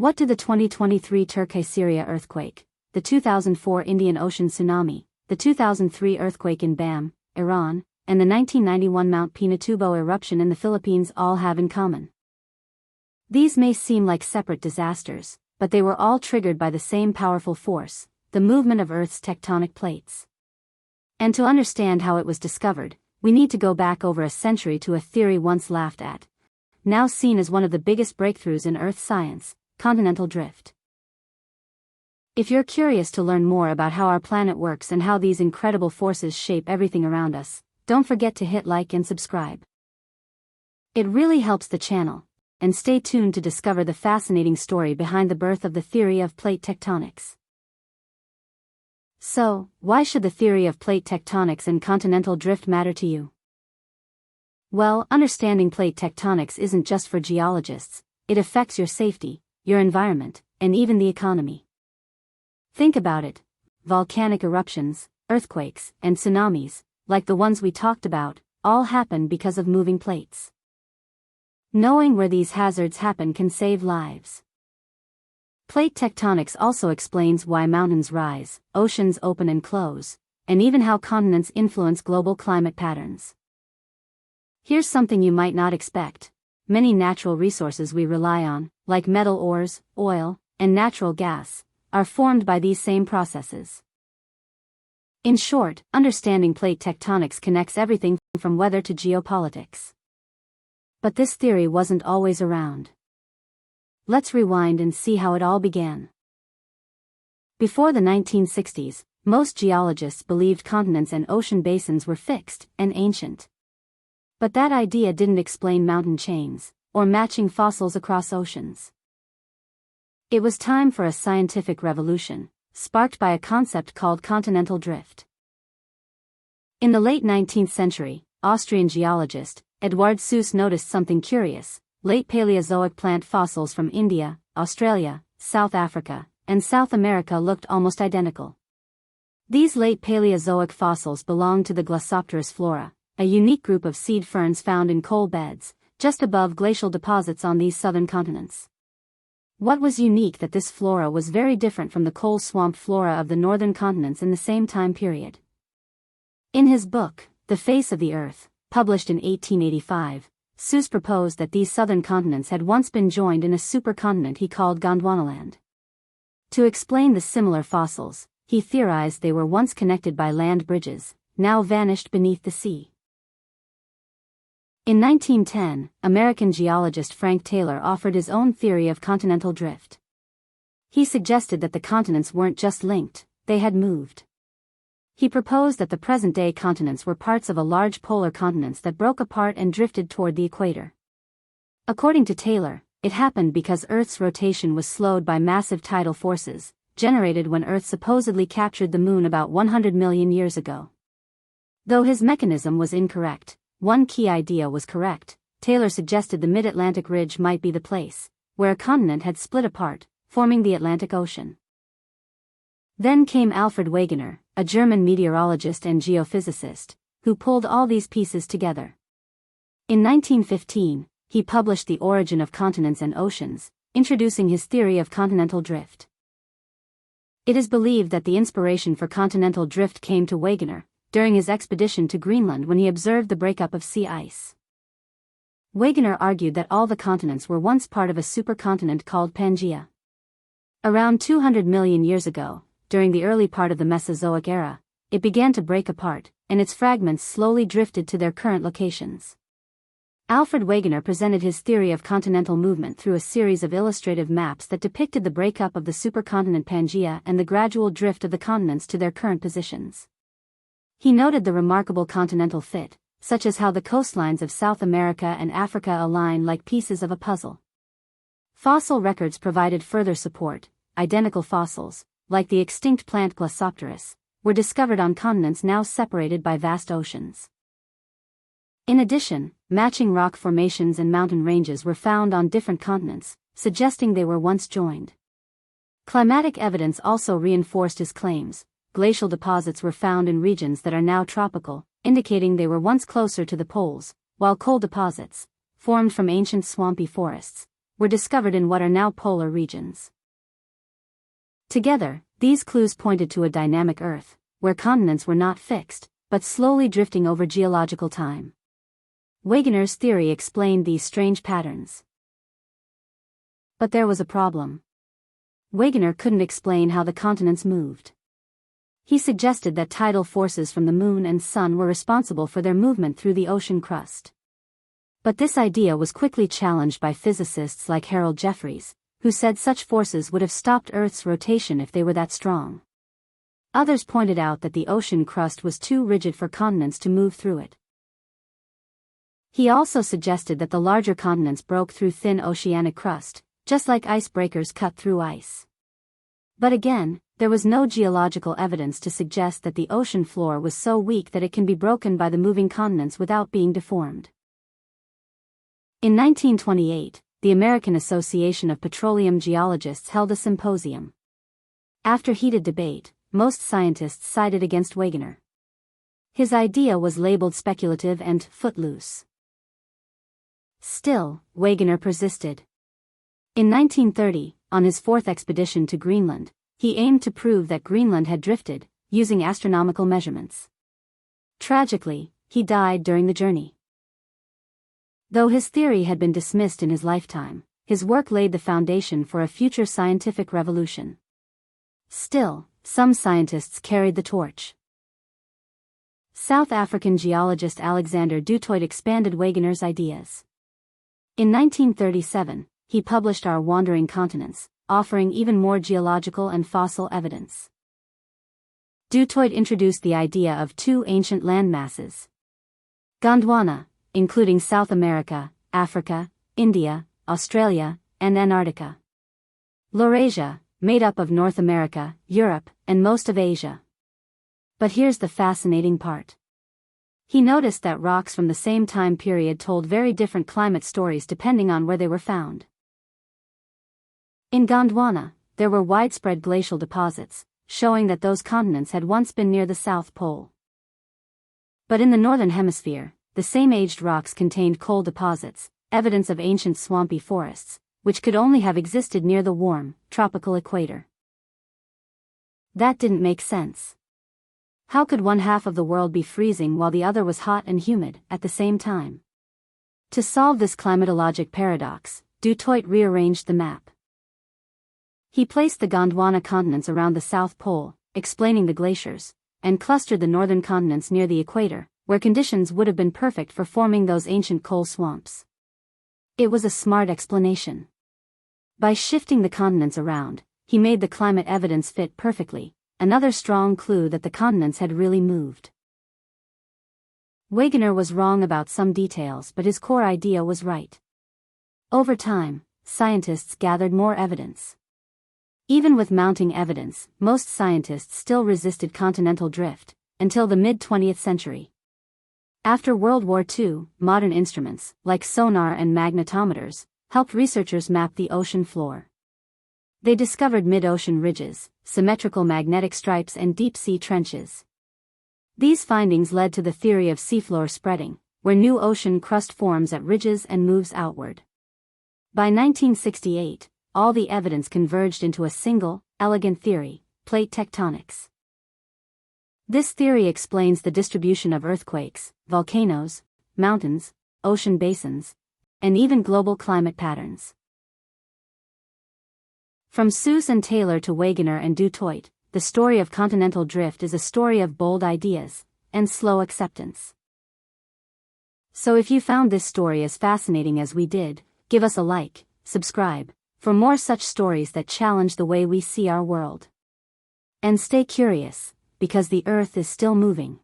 What do the 2023 Turkey-Syria earthquake, the 2004 Indian Ocean tsunami, the 2003 earthquake in Bam, Iran, and the 1991 Mount Pinatubo eruption in the Philippines all have in common? These may seem like separate disasters, but they were all triggered by the same powerful force, the movement of Earth's tectonic plates. And to understand how it was discovered, we need to go back over a century to a theory once laughed at, now seen as one of the biggest breakthroughs in Earth science: continental drift. If you're curious to learn more about how our planet works and how these incredible forces shape everything around us, don't forget to hit like and subscribe. It really helps the channel, and stay tuned to discover the fascinating story behind the birth of the theory of plate tectonics. So, why should the theory of plate tectonics and continental drift matter to you? Well, understanding plate tectonics isn't just for geologists, it affects your safety, your environment, and even the economy. Think about it: volcanic eruptions, earthquakes, and tsunamis, like the ones we talked about, all happen because of moving plates. Knowing where these hazards happen can save lives. Plate tectonics also explains why mountains rise, oceans open and close, and even how continents influence global climate patterns. Here's something you might not expect: many natural resources we rely on, like metal ores, oil, and natural gas, are formed by these same processes. In short, understanding plate tectonics connects everything from weather to geopolitics. But this theory wasn't always around. Let's rewind and see how it all began. Before the 1960s, most geologists believed continents and ocean basins were fixed and ancient. But that idea didn't explain mountain chains, or matching fossils across oceans. It was time for a scientific revolution, sparked by a concept called continental drift. In the late 19th century, Austrian geologist Eduard Suess noticed something curious: late Paleozoic plant fossils from India, Australia, South Africa, and South America looked almost identical. These late Paleozoic fossils belonged to the Glossopteris Flora, a unique group of seed ferns found in coal beds, just above glacial deposits on these southern continents. What was unique that this flora was very different from the coal swamp flora of the northern continents in the same time period. In his book, The Face of the Earth, published in 1885, Suess proposed that these southern continents had once been joined in a supercontinent he called Gondwanaland. To explain the similar fossils, he theorized they were once connected by land bridges, now vanished beneath the sea. In 1910, American geologist Frank Taylor offered his own theory of continental drift. He suggested that the continents weren't just linked, they had moved. He proposed that the present-day continents were parts of a large polar continents that broke apart and drifted toward the equator. According to Taylor, it happened because Earth's rotation was slowed by massive tidal forces, generated when Earth supposedly captured the Moon about 100 million years ago. Though his mechanism was incorrect, one key idea was correct. Taylor suggested the mid-Atlantic ridge might be the place where a continent had split apart, forming the Atlantic Ocean. Then came Alfred Wegener, a German meteorologist and geophysicist, who pulled all these pieces together. In 1915, he published The Origin of Continents and Oceans, introducing his theory of continental drift. It is believed that the inspiration for continental drift came to Wegener during his expedition to Greenland when he observed the breakup of sea ice. Wegener argued that all the continents were once part of a supercontinent called Pangaea. Around 200 million years ago, during the early part of the Mesozoic era, it began to break apart, and its fragments slowly drifted to their current locations. Alfred Wegener presented his theory of continental movement through a series of illustrative maps that depicted the breakup of the supercontinent Pangaea and the gradual drift of the continents to their current positions. He noted the remarkable continental fit, such as how the coastlines of South America and Africa align like pieces of a puzzle. Fossil records provided further support. Identical fossils, like the extinct plant Glossopteris, were discovered on continents now separated by vast oceans. In addition, matching rock formations and mountain ranges were found on different continents, suggesting they were once joined. Climatic evidence also reinforced his claims. Glacial deposits were found in regions that are now tropical, indicating they were once closer to the poles, while coal deposits, formed from ancient swampy forests, were discovered in what are now polar regions. Together, these clues pointed to a dynamic Earth, where continents were not fixed, but slowly drifting over geological time. Wegener's theory explained these strange patterns. But there was a problem. Wegener couldn't explain how the continents moved. He suggested that tidal forces from the moon and sun were responsible for their movement through the ocean crust. But this idea was quickly challenged by physicists like Harold Jeffreys, who said such forces would have stopped Earth's rotation if they were that strong. Others pointed out that the ocean crust was too rigid for continents to move through it. He also suggested that the larger continents broke through thin oceanic crust, just like icebreakers cut through ice. But again, there was no geological evidence to suggest that the ocean floor was so weak that it can be broken by the moving continents without being deformed. In 1928, the American Association of Petroleum Geologists held a symposium. After heated debate, most scientists sided against Wegener. His idea was labeled speculative and footloose. Still, Wegener persisted. In 1930, on his fourth expedition to Greenland, he aimed to prove that Greenland had drifted, using astronomical measurements. Tragically, he died during the journey. Though his theory had been dismissed in his lifetime, his work laid the foundation for a future scientific revolution. Still, some scientists carried the torch. South African geologist Alexander du Toit expanded Wegener's ideas. In 1937, he published Our Wandering Continents, offering even more geological and fossil evidence. Du Toit introduced the idea of two ancient landmasses. Gondwana, including South America, Africa, India, Australia, and Antarctica. Laurasia, made up of North America, Europe, and most of Asia. But here's the fascinating part. He noticed that rocks from the same time period told very different climate stories depending on where they were found. In Gondwana, there were widespread glacial deposits, showing that those continents had once been near the South Pole. But in the Northern Hemisphere, the same aged rocks contained coal deposits, evidence of ancient swampy forests, which could only have existed near the warm, tropical equator. That didn't make sense. How could one half of the world be freezing while the other was hot and humid at the same time? To solve this climatologic paradox, Du Toit rearranged the map. He placed the Gondwana continents around the South Pole, explaining the glaciers, and clustered the northern continents near the equator, where conditions would have been perfect for forming those ancient coal swamps. It was a smart explanation. By shifting the continents around, he made the climate evidence fit perfectly, another strong clue that the continents had really moved. Wegener was wrong about some details, but his core idea was right. Over time, scientists gathered more evidence. Even with mounting evidence, most scientists still resisted continental drift, until the mid-20th century. After World War II, modern instruments, like sonar and magnetometers, helped researchers map the ocean floor. They discovered mid-ocean ridges, symmetrical magnetic stripes and deep-sea trenches. These findings led to the theory of seafloor spreading, where new ocean crust forms at ridges and moves outward. By 1968, all the evidence converged into a single, elegant theory, plate tectonics. This theory explains the distribution of earthquakes, volcanoes, mountains, ocean basins, and even global climate patterns. From Suess and Taylor to Wegener and Du Toit, the story of continental drift is a story of bold ideas and slow acceptance. So if you found this story as fascinating as we did, give us a like, subscribe, for more such stories that challenge the way we see our world. And stay curious, because the Earth is still moving.